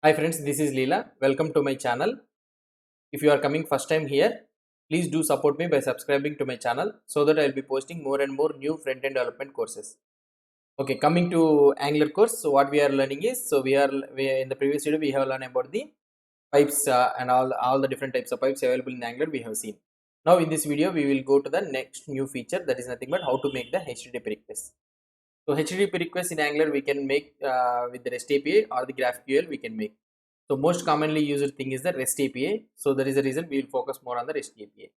Hi friends, this is Leela. Welcome to my channel. If you are coming first time here, please do support me by subscribing to my channel so that I will be posting more and more new front-end development courses. Okay, coming to Angular course. So what we are learning is, we in the previous video we have learned about the pipes and all the different types of pipes available in Angular we have seen. Now in this video we will go to the next new feature, that is nothing but how to make the HTTP request. So HTTP request in Angular we can make with the REST API or the GraphQL we can make. So most commonly used thing is the REST API. So that is the reason we will focus more on the REST API.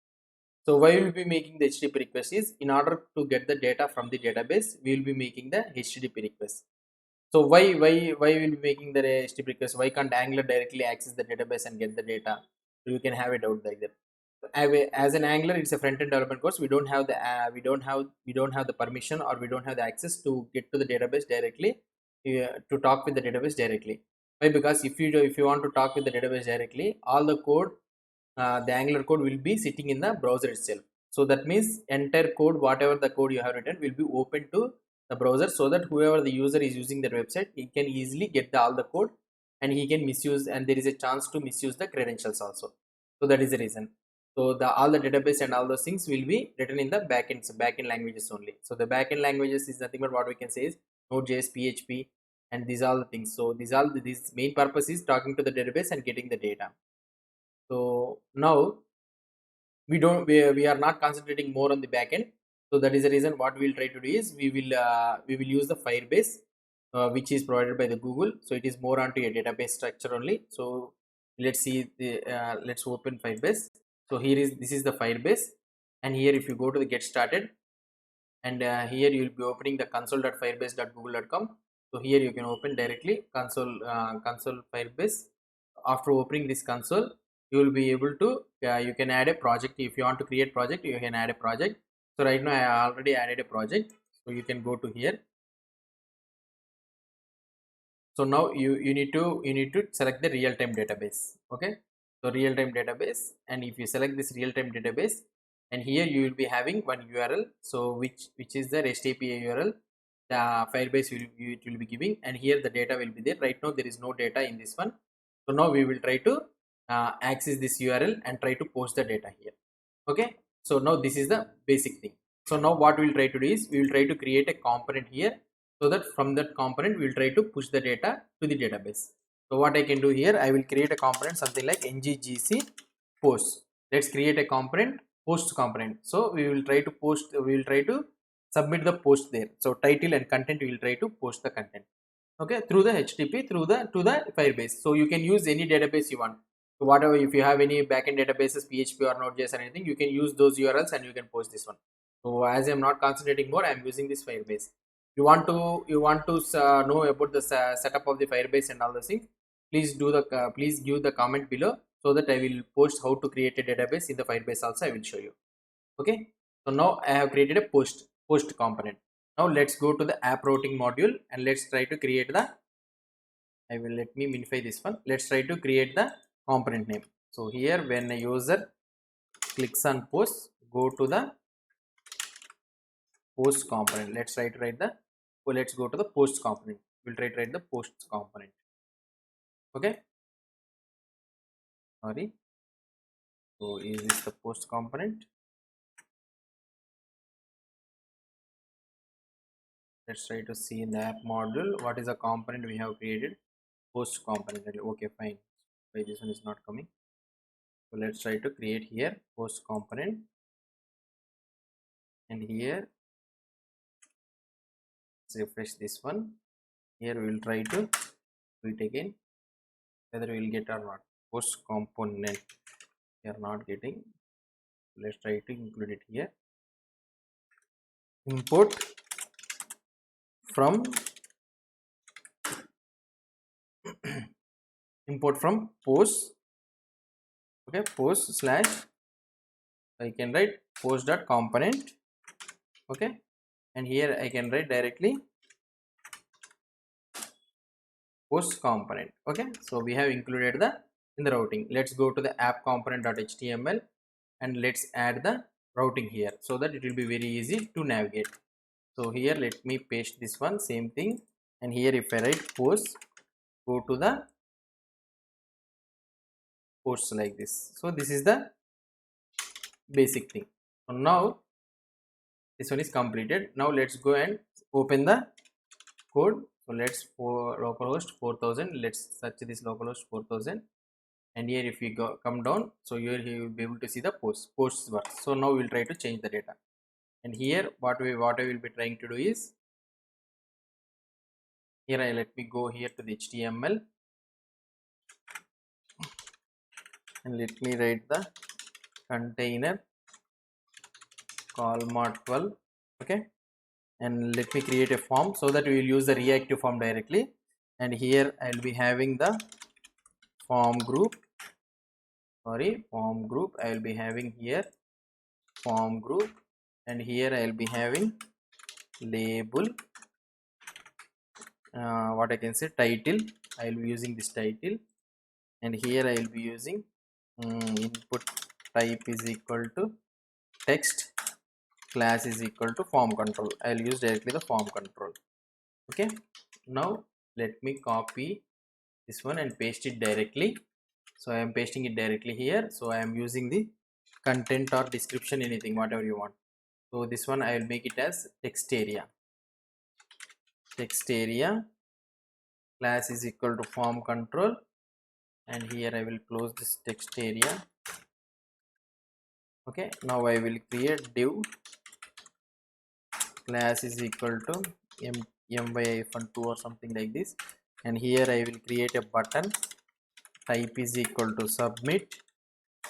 So why we will be making the HTTP request is, in order to get the data from the database, we will be making the HTTP request. So why we will be making the HTTP request? Why can't Angular directly access the database and get the data? You can have it out like that. As an Angular, it's a front-end development course. We don't have the permission, or we don't have the access to get to the database directly, to talk with the database directly. Why? Because if you want to talk with the database directly, all the code, the Angular code will be sitting in the browser itself. So that means entire code, whatever the code you have written, will be open to the browser, so that whoever the user is using the website, he can easily get all the code, and he can misuse, and there is a chance to misuse the credentials also. So that is the reason. So the all the database and all those things will be written in the backend languages only. So the backend languages is nothing but what we can say is Node.js, PHP, and these are the things. So these main purpose is talking to the database and getting the data. So now we are not concentrating more on the backend. So that is the reason what we'll try to do is we will use the Firebase, which is provided by the Google. So it is more onto a database structure only. So let's open Firebase. So this is the Firebase, and here if you go to the get started, and here you will be opening the console.firebase.google.com. So here you can open directly console Firebase. After opening this console, you will be able to you can add a project. If you want to create project, you can add a project. So right now I already added a project, so you can go to here. So now you need to select the real-time database. Okay, so real-time database, and if you select this real-time database, and here you will be having one URL, so which is the REST API URL. The Firebase it will be giving, and here the data will be there. Right now there is no data in this one. So now we will try to access this URL and try to post the data here. Okay, so now this is the basic thing. So now what we will try to do is, we will try to create a component here, so that from that component we will try to push the data to the database. So what I can do here, I will create a component something like ngGC post. Let's create a component, post component. So we will try to submit the post there. So title and content, we will try to post the content, okay, through the HTTP, through the to the Firebase. So you can use any database you want. So whatever, if you have any backend databases, PHP or Node.js or anything, you can use those URLs and you can post this one. So as I'm not concentrating more, I'm using this Firebase. You want to know about the setup of the Firebase and all those things, please give the comment below, so that I will post how to create a database in the Firebase also. I will show you. Okay, so now I have created a post component. Now let's go to the app routing module, and let's try to create the let me minify this one. Let's try to create the component name. So here, when a user clicks on post, go to the post component. Let's try to write the let's go to the post component. We'll try to write the post component. Okay, sorry. So is this the post component? Let's try to see in the app module what is the component we have created. Post component. Okay, fine. Why this one is not coming? So let's try to create here post component, and here let's refresh this one. Here we will try to do it again, whether we will get or not. Post component we are not getting. Let's try to include it here. Import from import from post. Okay, post slash, I can write post dot component. Okay, and here I can write directly post component. Okay, so we have included the in the routing. Let's go to the app component.html, and let's add the routing here, so that it will be very easy to navigate. So here let me paste this one, same thing, and here if I write post, go to the posts like this. So this is the basic thing. So now this one is completed. Now let's go and open the code. So let's for localhost 4000, let's search this localhost 4000, and here if we go come down, so here you will be able to see the posts work. So now we'll try to change the data, and here what I will be trying to do is, here let me go here to the HTML and let me write the container colma12. Okay, and let me create a form so that we will use the reactive form directly, and here I will be having the form group, I will be having here form group, and here I will be having label, what I can say, title. I will be using this title, and here I will be using input type is equal to text, class is equal to form control. I will use directly the form control. Okay, now let me copy this one and paste it directly. So I am pasting it directly here. So I am using the content or description, anything, whatever you want. So this one I will make it as text area. Text area class is equal to form control, and here I will close this text area. Okay, now I will create div class is equal to my-2 or something like this, and here I will create a button, type is equal to submit,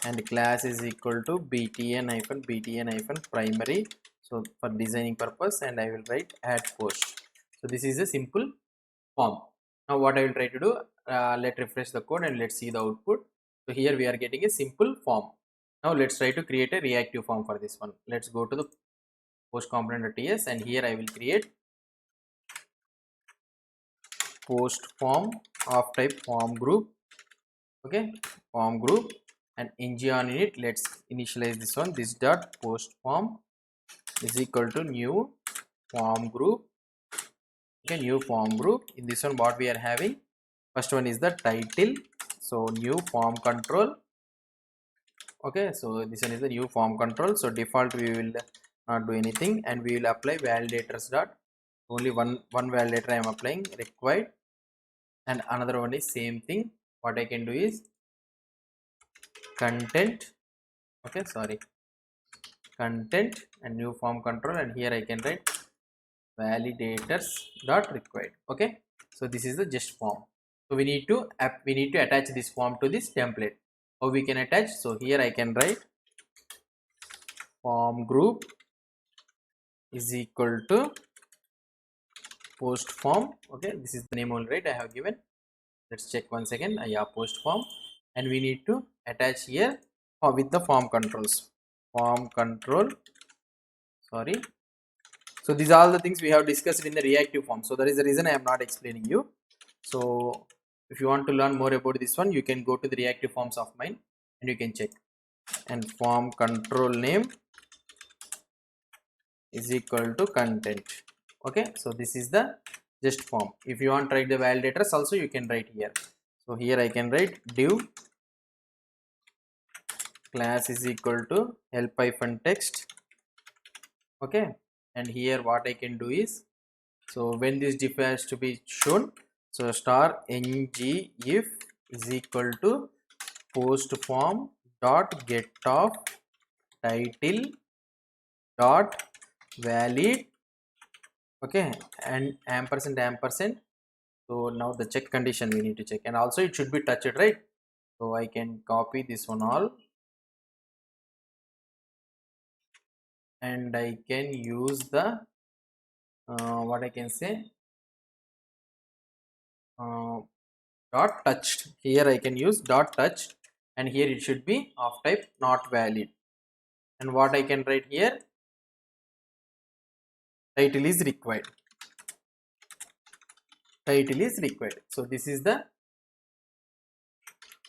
and class is equal to btn-primary, so for designing purpose, and I will write add post. So this is a simple form. Now what I will try to do, let's refresh the code and let's see the output. So here we are getting a simple form. Now let's try to create a reactive form for this one. Let's go to the post component.ts, and here I will create post form of type form group. Okay, form group, and ng on it, let's initialize this one, this dot post form is equal to new form group. Okay, new form group. In this one what we are having, first one is the title, so new form control. Okay, so this one is the new form control. So default we will not do anything, and we will apply validators dot, only one validator I am applying, required, and another one is same thing. What I can do is content, okay, sorry, content and new form control, and here I can write validators dot required. Okay, so this is the just form. So we need to attach this form to this template. How we can attach? So here I can write form group is equal to post form. Okay, this is the name only, right? I have given. Let's check once again. Yeah, post form, and we need to attach here with the form controls. Form control. Sorry. So these are all the things we have discussed in the reactive form. So that is the reason I am not explaining you. So if you want to learn more about this one, you can go to the reactive forms of mine and you can check. And form control name is equal to content. Okay, so this is the just form. If you want to write the validators also, you can write here. So here I can write div class is equal to help-text. Okay, and here what I can do is, so when this diff has to be shown, so star ng if is equal to post form dot get of title dot valid. Okay, and ampersand. So now the check condition we need to check, and also it should be touched, right? So I can copy this one all, and I can use the what I can say, dot touched. Here I can use dot touched, and here it should be of type not valid. And what I can write here, title is required. Title is required. So this is the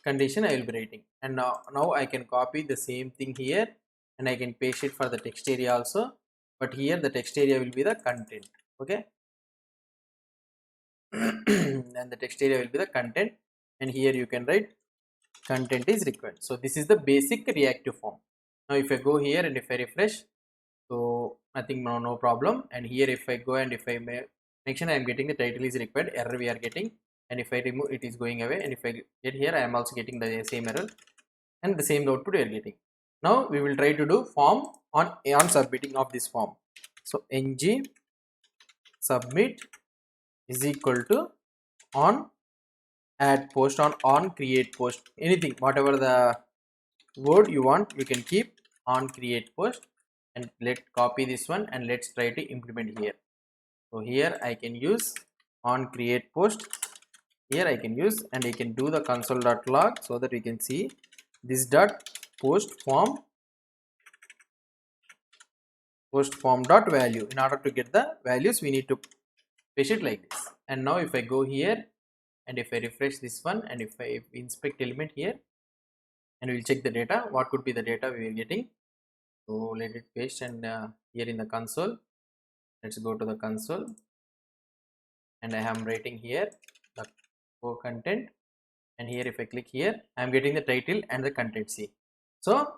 condition I will be writing, and now I can copy the same thing here, and I can paste it for the text area also, but here the text area will be the content. Okay, and the text area will be the content, and here you can write content is required. So this is the basic reactive form. Now if I go here and if I refresh, so nothing, no problem. And here if I go and if I mention I am getting the title is required, error we are getting, and if I remove it is going away, and if I get here I am also getting the same error and the same output we are getting. Now we will try to do form on submitting of this form. So ng submit is equal to on add post, on create post, anything whatever the word you want you can keep on create post, and let's copy this one and let's try to implement here. So here I can use on create post, here I can use, and I can do the console.log so that we can see this dot post form dot value. In order to get the values we need to paste it like this. And now if I go here and if I refresh this one and if I inspect element here and we will check the data, what could be the data we are getting. So let it paste, and here in the console, let's go to the console and I am writing here the core content, and here if I click here I am getting the title and the content. See, so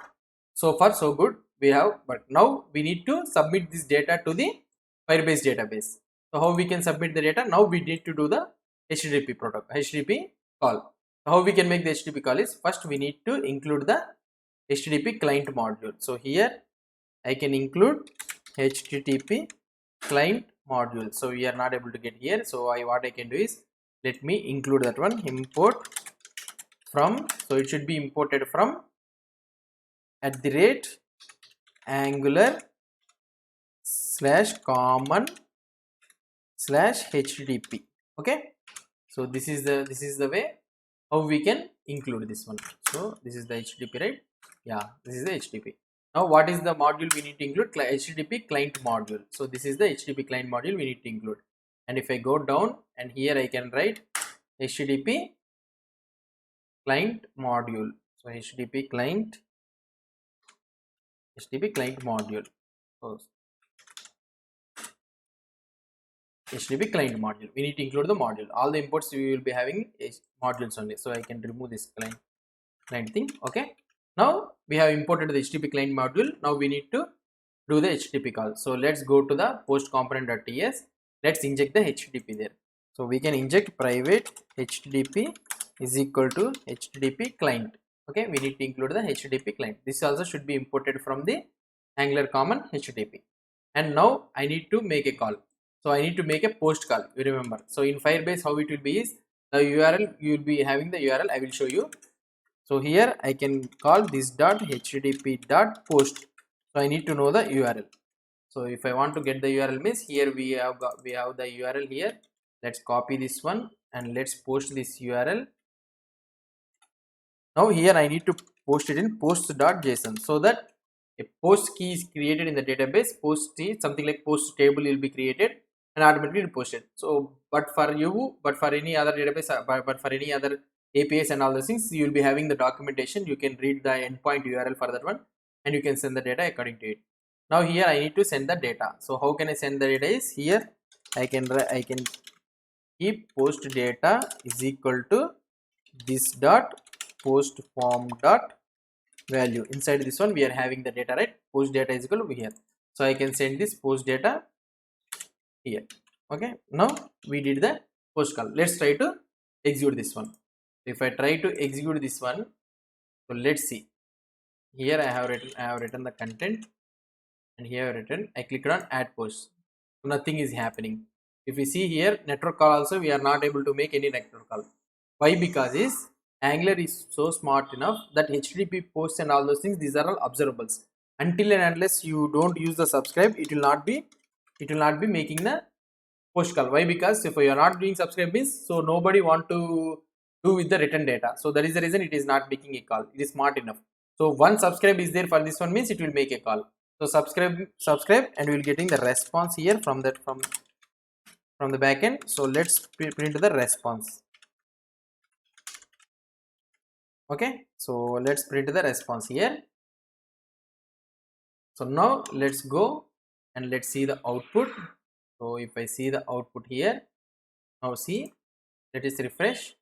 far so good we have, but now we need to submit this data to the Firebase database. So how we can submit the data? Now we need to do the HTTP protocol, HTTP call. How we can make the HTTP call is, first we need to include the HTTP client module. So here I can include HTTP client module. So we are not able to get here. So what I can do is, let me include that one, import from. So it should be imported from @angular /common/HTTP. Okay. So this is the way how we can include this one. So this is the HTTP, right? Yeah, this is the HTTP. Now what is the module we need to include? HTTP client module. So this is the HTTP client module we need to include. And if I go down and here I can write HTTP client module. So HTTP client module. So HTTP client module. We need to include the module. All the imports we will be having is modules only. So I can remove this client thing. Okay. Now we have imported the HTTP client module. Now we need to do the HTTP call. So let's go to the post component.ts. Let's inject the HTTP there. So we can inject private HTTP is equal to HTTP client. Okay, we need to include the HTTP client. This also should be imported from the Angular common HTTP. And now I need to make a call. So I need to make a post call. You remember. So in Firebase, how it will be is, the URL, you will be having the URL. I will show you. So here I can call this dot HTTP dot post. So I need to know the URL. So if I want to get the URL means, here we have the URL here. Let's copy this one and let's post this URL. Now here I need to post it in post.json, so that a post key is created in the database. Post key, something like post table will be created and automatically posted. So but for any other database, but for any other APIs and all those things, you will be having the documentation. You can read the endpoint URL for that one and you can send the data according to it. Now here I need to send the data. So how can I send the data is, here I can keep post data is equal to this dot post form dot value. Inside this one we are having the data, right? Post data is equal to here. So I can send this post data here. Okay, now we did the post call. Let's try to execute this one. If I try to execute this one, so let's see. Here I have written the content, and here I have written, I clicked on add post. So nothing is happening. If we see here network call also, we are not able to make any network call. Why? Because is Angular is so smart enough that HTTP posts and all those things, these are all observables. Until and unless you don't use the subscribe, it will not be making the post call. Why? Because if you are not doing subscribe means, so nobody want to do with the written data. So that is the reason it is not making a call. It is smart enough. So one subscribe is there for this one means it will make a call. So subscribe and we will getting the response here from the backend. So let's print the response. Okay, so let's print the response here. So now let's go and let's see the output. So if I see the output here, now see, let us refresh.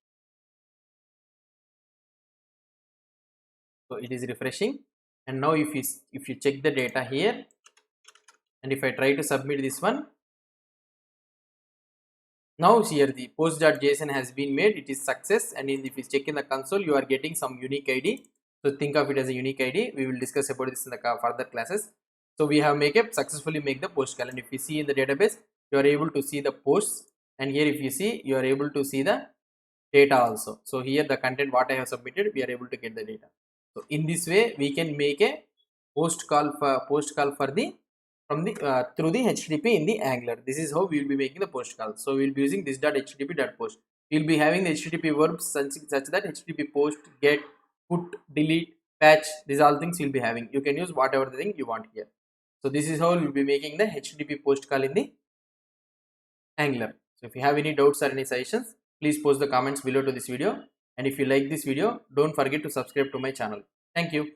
So it is refreshing, and now if you check the data here, and if I try to submit this one, now here the post.json has been made, it is success. And if you check in the console, you are getting some unique ID. So think of it as a unique ID. We will discuss about this in the further classes. So we have successfully make the post call, and if you see in the database, you are able to see the posts, and here if you see, you are able to see the data also. So here the content what I have submitted, we are able to get the data. So in this way we can make a post call for the from the through the HTTP in the Angular. This is how we will be making the post call. So we will be using this .http.post. We will be having the HTTP verbs such that HTTP post, get, put, delete, patch, these all things you will be having. You can use whatever the thing you want here. So this is how we will be making the HTTP post call in the Angular. So if you have any doubts or any suggestions, please post the comments below to this video. And if you like this video, don't forget to subscribe to my channel. Thank you.